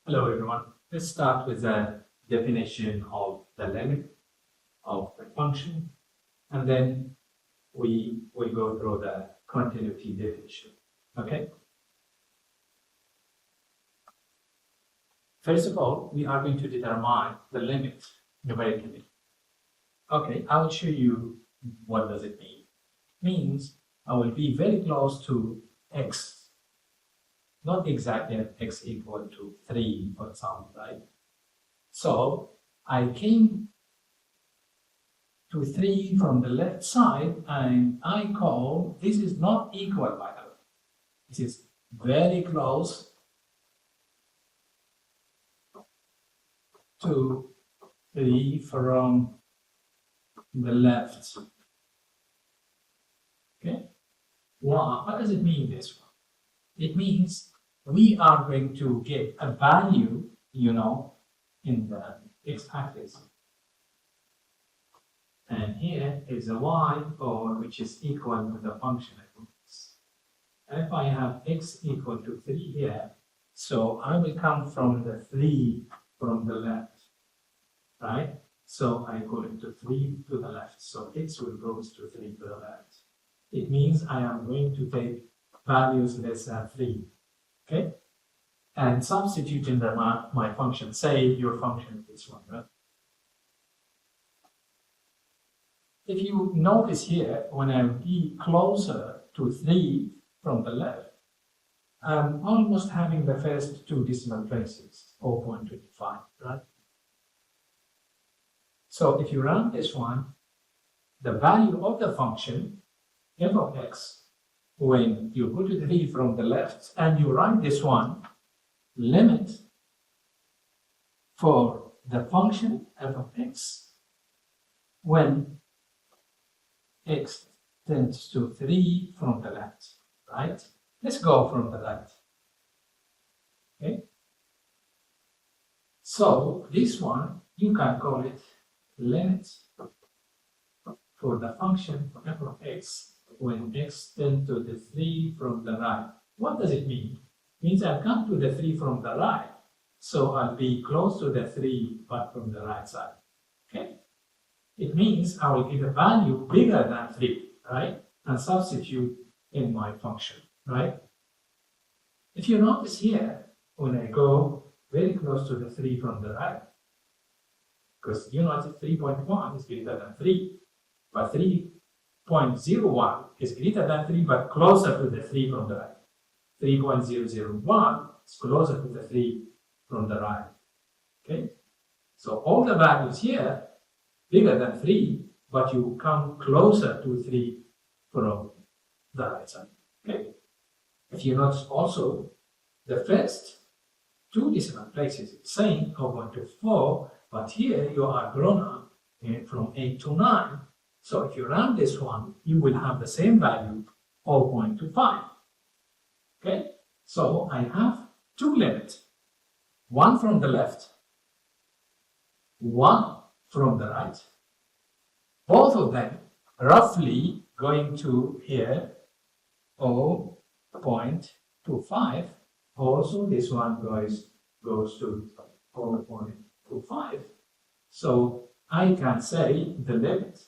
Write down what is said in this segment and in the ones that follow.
Hello everyone. Let's start with the definition of the limit of the function, and then we will go through the continuity definition. Okay. First of all, we are going to determine the limit numerically. Okay, I will show you what does it mean. It means I will be very close to x, not exactly at x equal to 3, for example, right? So I came to 3 from the left side, and I call this is not equal, by the way. This is very close to 3 from the left. Okay? Wow, what does it mean, this one? It means we are going to get a value, in the x-axis. And here is a y, which is equal to the function of x. If I have x equal to 3 here, so I will come from the 3 from the left, right? So I go into 3 to the left. So x will go to 3 to the left. It means I am going to take values less than 3, okay? And substitute in my function. Say your function is this one, right? If you notice here, when I be closer to 3 from the left, I'm almost having the first two decimal places, 0.25, right? So if you run this one, the value of the function, f of x, when you put 3 from the left and you write this one, limit for the function f of x when x tends to 3 from the left, right? Let's go from the right. Okay? So this one, you can call it limit for the function f of x when x tends to the 3 from the right. What does it mean? It means I'll come to the 3 from the right, so I'll be close to the 3 but from the right side. Okay? It means I will get a value bigger than 3, right? And substitute in my function, right? If you notice here, when I go very close to the 3 from the right, because 3.1 is greater than 3, but 3.01 is greater than 3, but closer to the 3 from the right. 3.001 is closer to the 3 from the right. Okay? So all the values here bigger than 3, but you come closer to 3 from the right side. Okay? If you notice also, the first two decimal places, it's saying 0.24, but here you are grown up from 8 to 9. So if you run this one, you will have the same value, 0.25. Okay? So I have two limits, one from the left, one from the right. Both of them roughly going to here 0.25. Also, this one goes to 0.25. So I can say the limit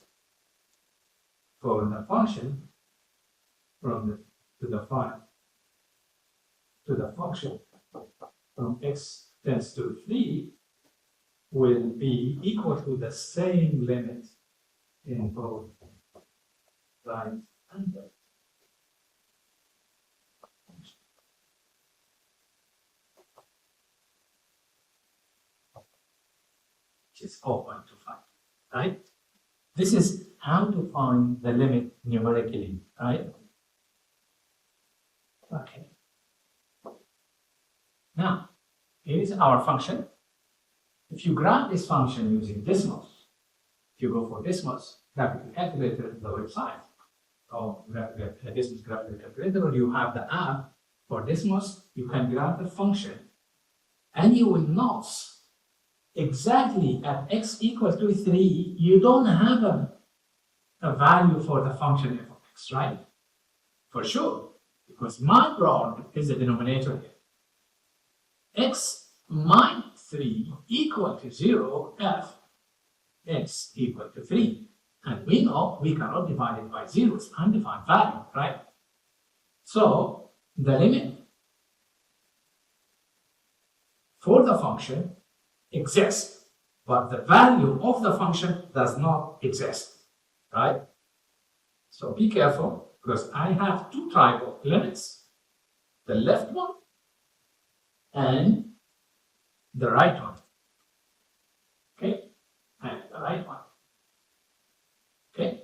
for the function to the function from x tends to 3 will be equal to the same limit in both right and left. Which is 0.25, right? This is how to find the limit numerically, right? Okay. Now, here is our function. If you graph this function using decimals, if you go for decimals, graphical calculator, the website, or decimals graphical calculator, or you have the app for decimals, you can graph the function, and you will notice exactly at x equals to 3, you don't have a value for the function f of x, right? For sure, because my rod is the denominator here. X minus 3 equal to 0 if x equal to 3. And we know we cannot divide it by 0, it's undefined value, right? So the limit for the function exists, but the value of the function does not exist, right? So be careful, because I have two types of limits, the left one and the right one. Okay, and the right one. Okay,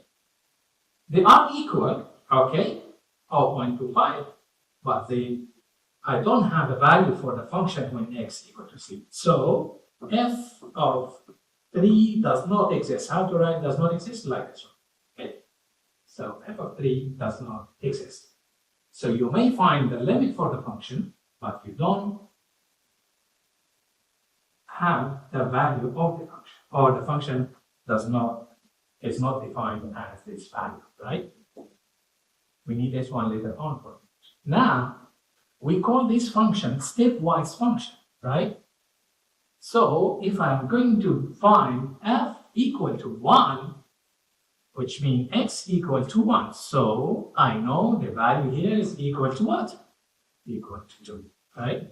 they are equal, okay, of 1 to 5, but I don't have a value for the function when x equal to 3. So f of 3 does not exist. How to write does not exist? Like this one. Okay, so f of 3 does not exist. So you may find the limit for the function, but you don't have the value of the function, or the function is not defined as this value, right? We need this one later on for it. Now, we call this function stepwise function, right? So if I'm going to find f equal to 1, which means x equal to 1, so I know the value here is equal to what? Equal to 2, right?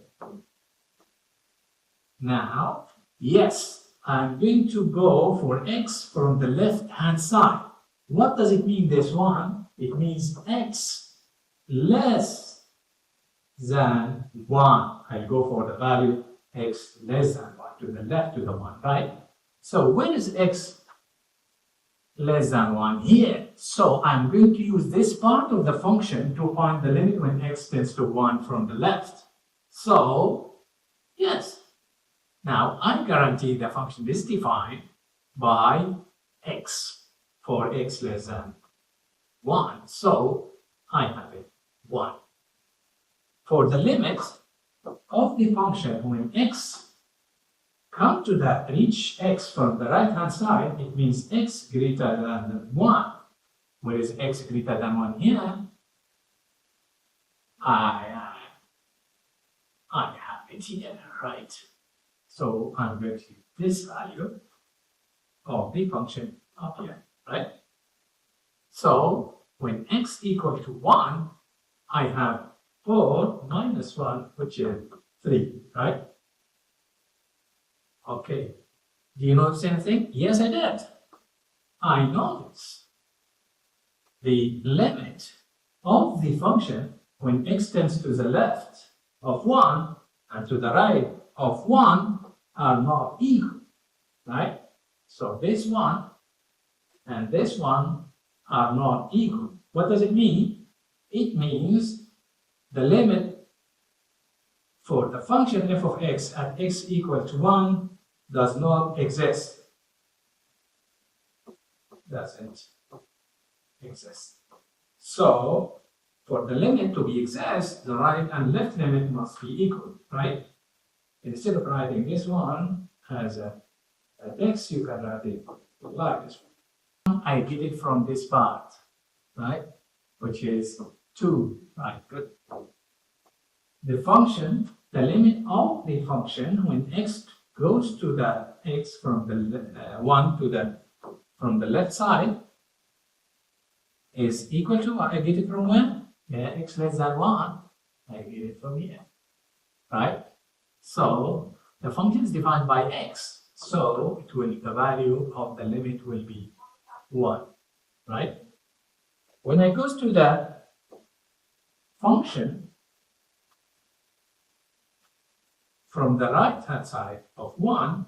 Now, yes, I'm going to go for x from the left-hand side. What does it mean, this one? It means x less than 1. I'll go for the value x less than 1, to the left to the 1, right? So where is x less than 1? Here. So I'm going to use this part of the function to find the limit when x tends to 1 from the left. So, yes. Now, I guarantee the function is defined by x, for x less than 1. So, I have it 1. For the limit of the function when x come to the reach x from the right hand side, it means x greater than 1. Where is x greater than 1 here? I have it here, right? So I'm going to use this value of the function up here, right? So when x equal to 1, I have 4 minus 1, which is 3, right? Okay. Do you notice anything? Yes, I did. I notice the limit of the function when x tends to the left of 1 and to the right of 1 are not equal, right? So this one and this one are not equal. What does it mean? It means the limit for the function f of x at x equal to 1 does not exist. Doesn't exist. So, for the limit to be exist, the right and left limit must be equal, right? Instead of writing this one as an x, you can write it like this one. I get it from this part, right? Which is 2, right? Good. The function, the limit of the function when x goes to the x from the 1 to the from the left side is equal to, I get it from where? Yeah, x less than 1. I get it from here, right? So the function is defined by x. So the value of the limit will be 1, right? When I goes to the function from the right hand side of 1,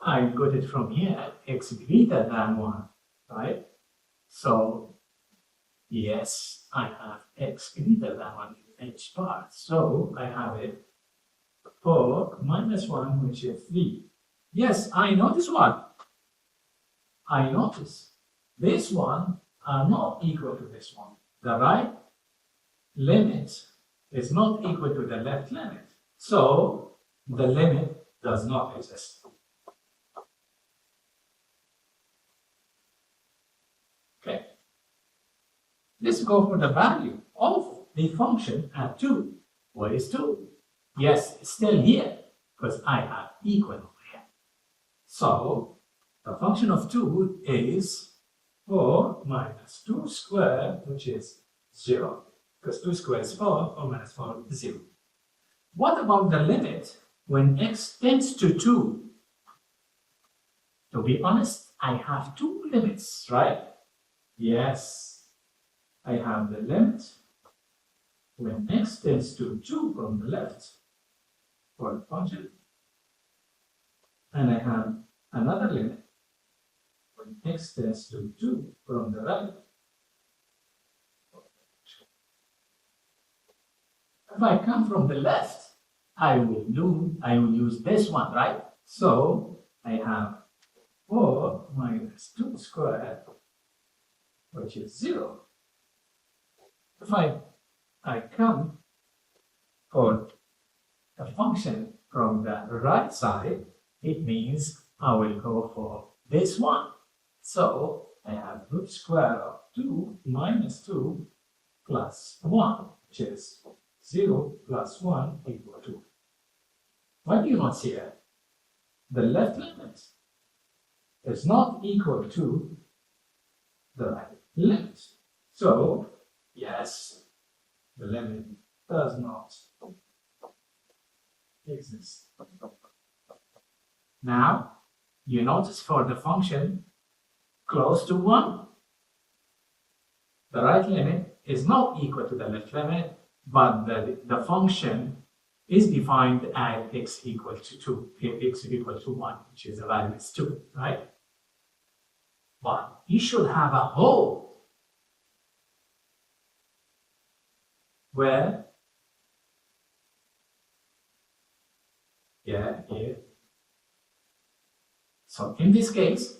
I got it from here, x greater than 1, right? So yes, I have x greater than 1 in each part. So I have it 4 minus 1, which is 3. Yes, I notice what? I notice this one are not equal to this one. The right limit is not equal to the left limit. So the limit does not exist. Okay. Let's go for the value of the function at 2. What is 2? Yes, it's still here. because I have equal over here. So the function of 2 is 4 minus 2 squared, which is 0, because 2 squared is 4, 4 minus 4 is 0. What about the limit when x tends to 2? To be honest, I have two limits, right? Yes, I have the limit when x tends to 2 from the left for the function, and I have another limit when x tends to 2 from the right. If I come from the left, I will use this one, right? So I have 4 minus 2 squared, which is 0. If I come for a function from the right side, it means I will go for this one. So I have root square of 2 minus 2 plus 1, which is 0 plus 1 equal to. What do you not see here? The left limit is not equal to the right limit. So, yes, the limit does not exist. Now, you notice for the function close to 1, the right limit is not equal to the left limit, but the function is defined as x equal to 2, x equal to 1, which is the value is 2, right? But you should have a hole where, here. So in this case,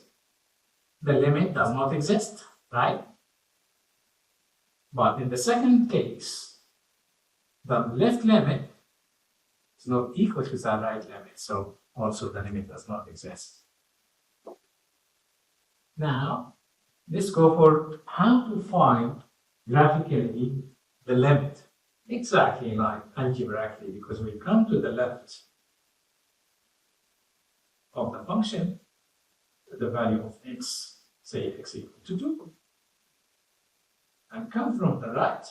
the limit does not exist, right? But in the second case, the left limit is not equal to the right limit, so also the limit does not exist. Now, let's go for how to find graphically the limit. Exactly like algebraically, because we come to the left of the function, the value of x, say x equal to 2, and come from the right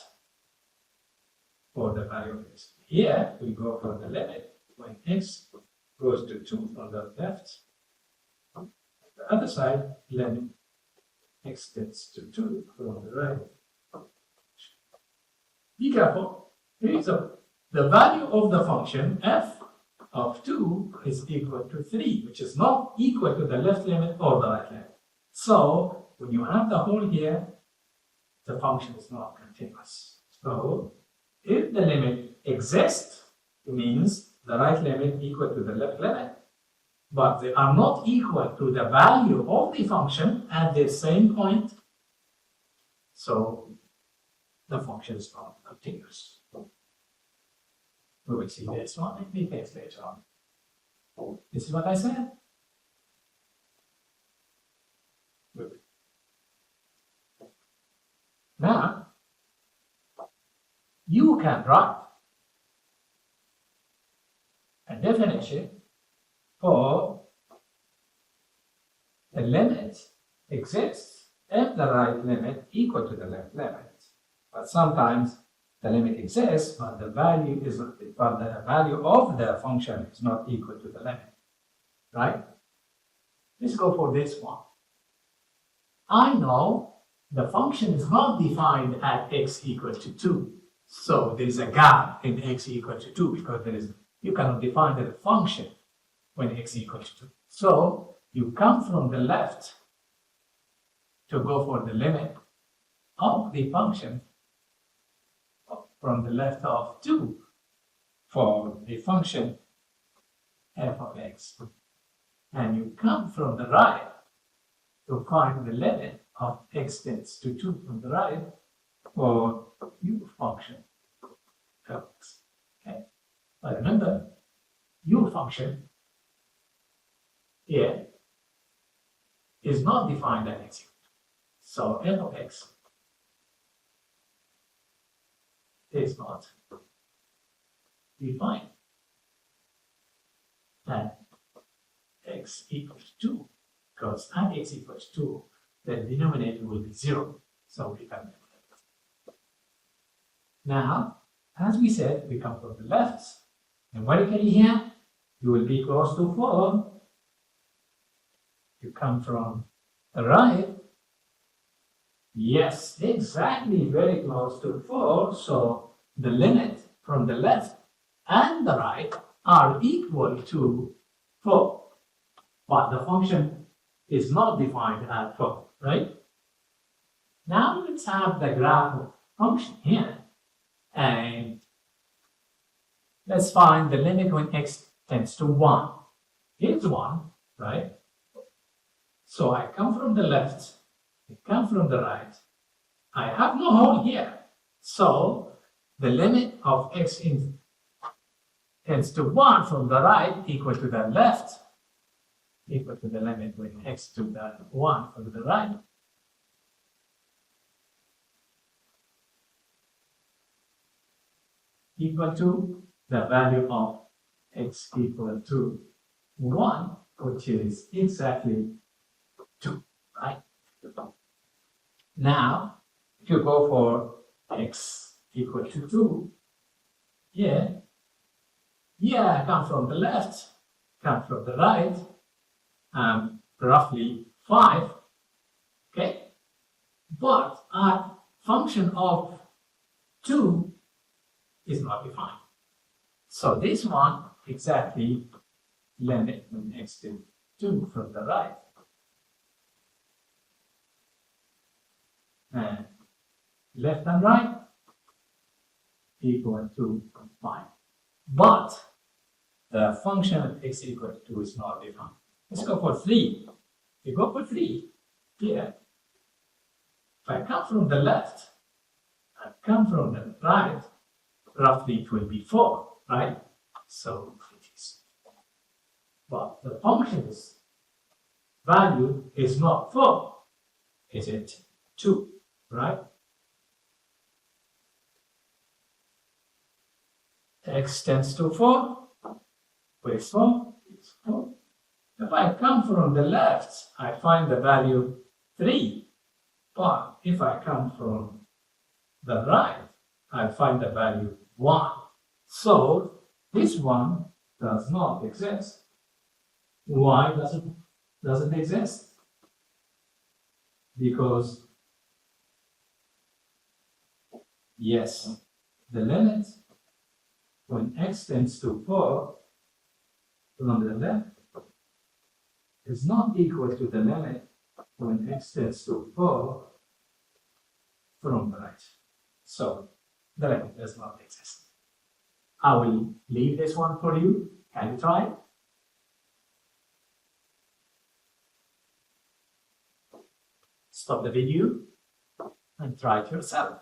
for the value of x. Here, we go for the limit when x goes to 2 from the left. The other side, limit x tends to 2 from the right. Be careful. Here is the value of the function f of 2 is equal to 3, which is not equal to the left limit or the right limit. So, when you have the hole here, the function is not continuous. So, if the limit exists, it means the right limit equal to the left limit, but they are not equal to the value of the function at the same point. So, the function is not continuous. We will see this one in details later on. This is what I said. Now, you can write a definition for the limit exists if the right limit equal to the left limit. But sometimes the limit exists, but the value of the function is not equal to the limit. Right? Let's go for this one. I know the function is not defined at x equal to 2. So there is a gap in x equal to 2 because you cannot define the function when x equal to 2. So you come from the left to go for the limit of the function from the left of 2 for the function f of x. And you come from the right to find the limit of x tends to 2 from the right for u function f of x. Okay. But remember, u function here is not defined at x. So f of x is not defined. x equals 2, because at x equals 2, the denominator will be 0. So we can. Now, as we said, we come from the left. Numerically here, you will be close to 4. You come from the right. Yes, exactly, very close to 4. So the limit from the left and the right are equal to 4. But the function is not defined at 4, right? Now let's have the graph of function here. And let's find the limit when x tends to 1. Here's 1, right? So I come from the left, I come from the right. I have no hole here. So the limit of x tends to 1 from the right equal to the left, equal to the limit when x to the 1 from the right. Equal to the value of x equal to 1, which is exactly 2, right? Now, if you go for x equal to 2, come from the left, come from the right, roughly 5, okay? But our function of 2 is not defined. So this one exactly limit when x to 2 from the right. And left and right equal to 5. But the function of x equal to 2 is not defined. Let's go for 3. If you go for 3, here, if I come from the left, I come from the right, roughly it will be 4, right? So it is. But the function's value is not 4. Is it 2, right? X tends to 4. Where is 4? It's 4. If I come from the left, I find the value 3. But if I come from the right, I find the value 1. So this one does not exist. Why doesn't exist? Because yes, the limit when x tends to 4 from the left is not equal to the limit when x tends to 4 from the right. So the limit does not exist. I will leave this one for you. Can you try it? Stop the video and try it yourself.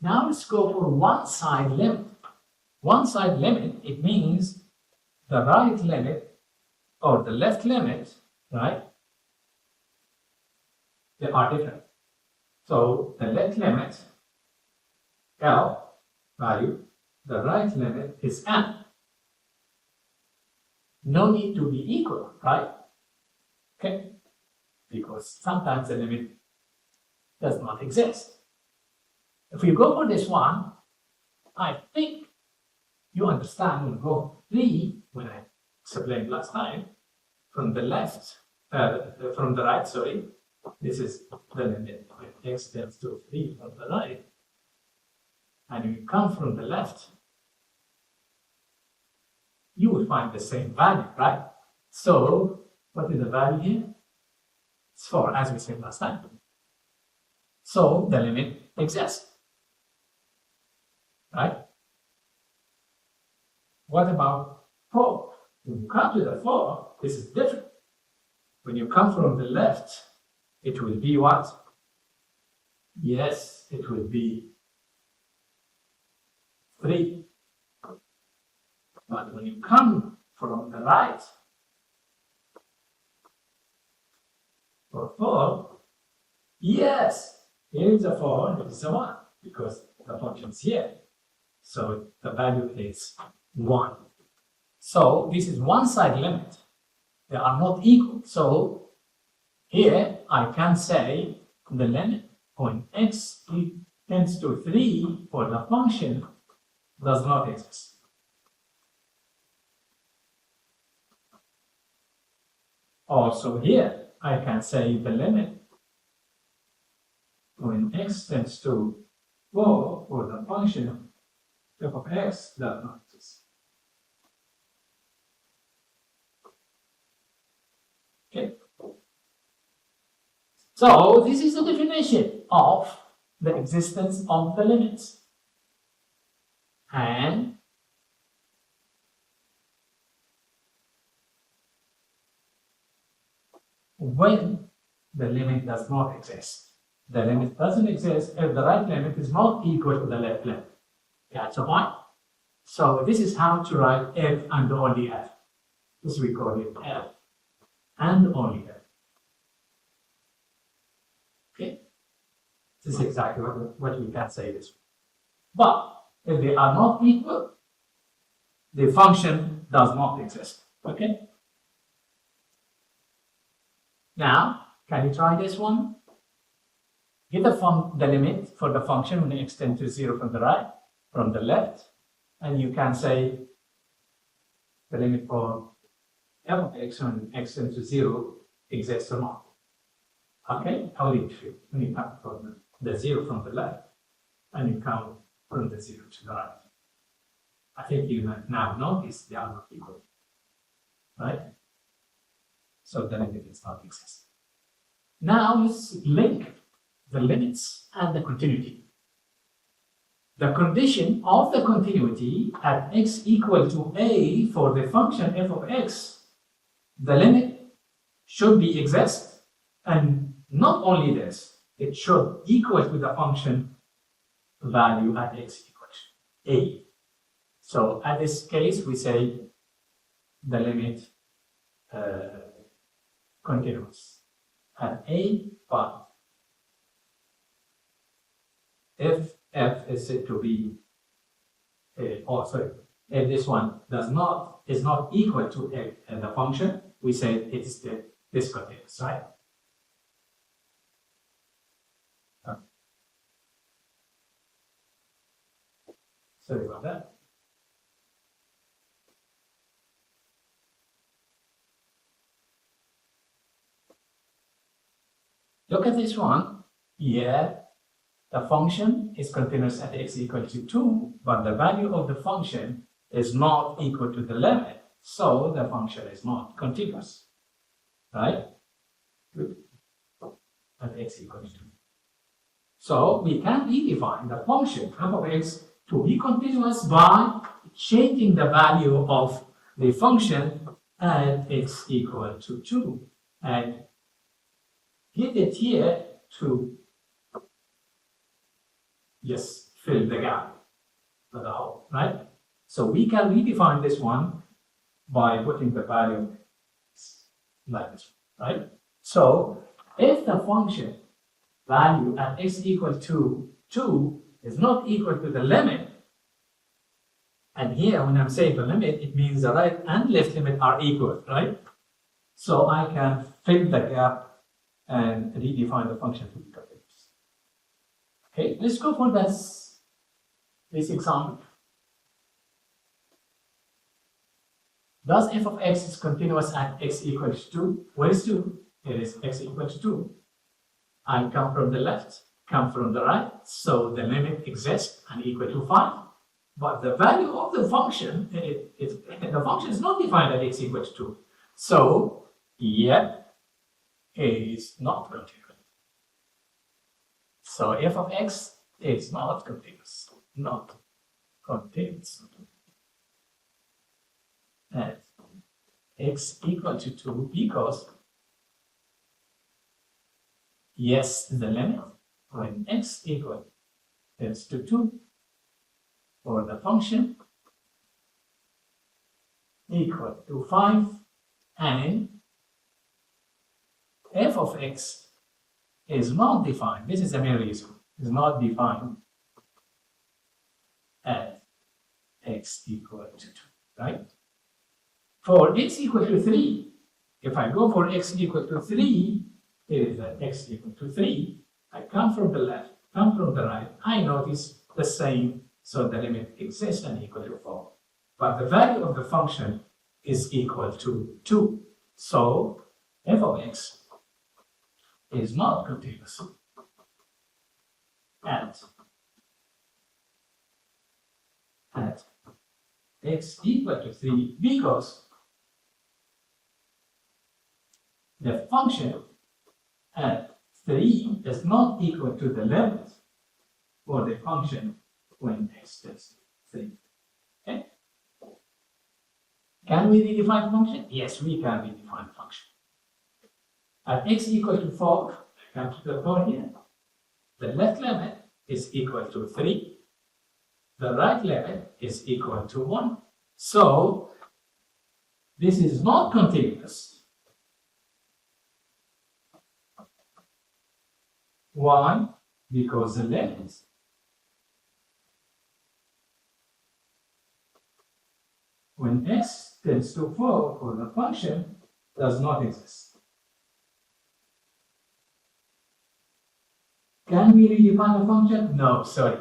Now let's go for one side limit. One side limit, it means the right limit or the left limit, right? They are different. So the left limit, L value, the right limit is N. No need to be equal, right? Okay? Because sometimes the limit does not exist. If you go for this one, I think you understand when you go 3, when I explained last time, from the left, from the right, sorry, this is the limit when x tends to 3 from the right. And you come from the left, you will find the same value, right? So, what is the value here? It's 4, as we said last time. So, the limit exists, right? What about 4? When you come to the 4, this is different. When you come from the left, it will be what? Yes, it will be 3. But when you come from the right, for 4, yes, here is a 4, here is a 1, because the function is here. So the value is 1. So this is one side limit. They are not equal. So here I can say the limit when x tends to 3 for the function does not exist. Also here I can say the limit when x tends to 4 for the function f of x does not exist. Okay. So this is the definition of the existence of the limits. And when the limit does not exist, the limit doesn't exist if the right limit is not equal to the left limit. That's the point. So this is how to write f and only f. This we call it f and only f. Okay, this is exactly what we can say this way. But if they are not equal, the function does not exist. Okay. Now, can you try this one? Get the limit for the function when x tends to 0 from the right, from the left, and you can say the limit for f of x when x tends to 0 exists or not. Okay, how do you feel when you count from the 0 from the left and you count from the 0 to the right? I think you now notice they are not equal, right? So the limit does not exist. Now let's link the limits and the continuity. The condition of the continuity at x equal to a for the function f of x, the limit should be exist, and not only this, it should equal to the function value at x equals a. So at this case, we say the limit continuous at a, but if f is said to be, if this one is not equal to the function, we say it is discontinuous, right? Sorry about that. Look at this one. Yeah, the function is continuous at x equal to 2, but the value of the function is not equal to the limit, so the function is not continuous, right? Good. At x equals 2. So we can redefine the function f of x to be continuous by changing the value of the function at x equal to 2 and get it here to just fill the gap for the hole, right? So we can redefine this one by putting the value like this, right? So if the function value at x equal to 2 is not equal to the limit, and here when I'm saying the limit, it means the right and left limit are equal, right? So I can fill the gap and redefine the function to be continuous. Okay, let's go for this example. Does f of x is continuous at x equals 2? Where is 2? It is x equals 2. I come from the left, come from the right, so the limit exists and equal to 5. But the value of the function, the function is not defined at x equals 2. So, yeah, it is not continuous. So f of x is not continuous. Not continuous. At x equal to 2 because yes, the limit when x equal is to 2 for the function equal to 5 and f of x is not defined. This is the main reason. Is not defined at x equal to 2, right? For x equal to 3, if I go for x equal to 3, here is that x equal to 3. I come from the left, come from the right. I notice the same, so the limit exists and equal to 4. But the value of the function is equal to 2. So f of x is not continuous at x equal to 3 because the function at 3 is not equal to the limit for the function when x tends to 3. Okay? Can we redefine function? Yes, we can redefine function. At x equal to 4, I come to the 4 here. The left limit is equal to 3. The right limit is equal to 1. So, this is not continuous. Why? Because the limit when x tends to 4 for the function does not exist. Can we redefine the function? No, sorry.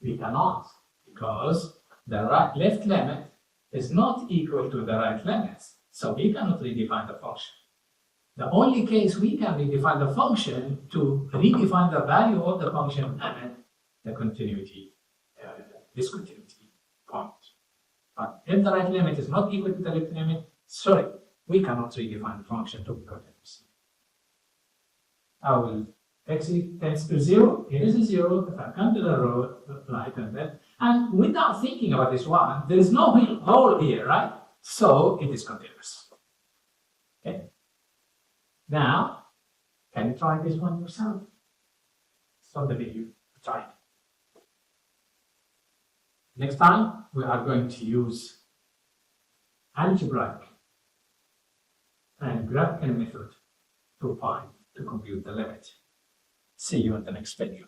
We cannot, because the left limit is not equal to the right limit. So we cannot redefine the function. The only case we can redefine the function to redefine the value of the function and the continuity, discontinuity point. But if the right limit is not equal to the left limit, sorry, we cannot redefine the function to be continuous. I will x tends to 0, here is a 0, if I come to the row, right and left, and without thinking about this one, there is no hole here, right? So it is continuous. Okay. Now, can you try this one yourself? Stop the video, try it. Next time, we are going to use algebraic and graphical method to compute the limit. See you in the next video.